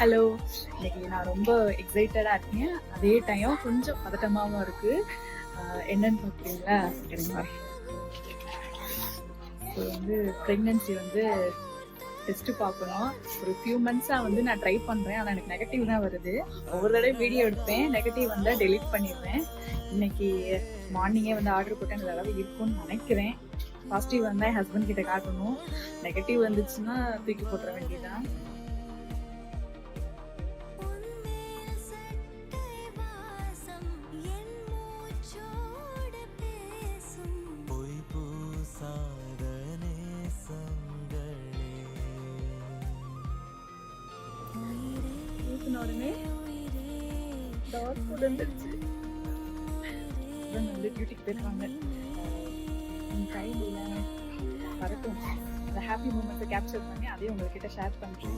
Hello. இன்னைக்கு நான் ரொம்ப எக்ஸைட்டடா இருக்கேன். அதே டைம் கொஞ்சம் பதட்டமாவும் இருக்கு. என்னன்னு பார்க்குறீங்களா? இருங்க. ஸோ வந்து ப்ரெக்னன்சி வந்து டெஸ்ட் பார்க்கணும். ஒரு ஃபியூ மந்த்ஸா வந்து நான் ட்ரை பண்றேன். ஆனா எனக்கு நெகட்டிவ் தான் வருது. ஒவ்வொரு தடவை வீடியோ எடுப்பேன், நெகட்டிவ் வந்தா டெலீட் பண்ணிடுவேன். இன்னைக்கு மார்னிங்கே வந்து ஆர்டர் போட்டு எனக்கு அளவு இருக்கும்னு நினைக்கிறேன். பாசிட்டிவ் வந்தா என் ஹஸ்பண்ட் கிட்ட காட்டணும். நெகட்டிவ் வந்துச்சுன்னா தூக்கி போட்டுற வேண்டியதான். உடனே வந்துருச்சு. வந்து டியூட்டிக்கு போயிருக்காங்க. கையில வரட்டும். அந்த ஹாப்பி மூமெண்ட்ஸை கேப்சர் பண்ணி அதையும் உங்ககிட்ட ஷேர் பண்றேன்.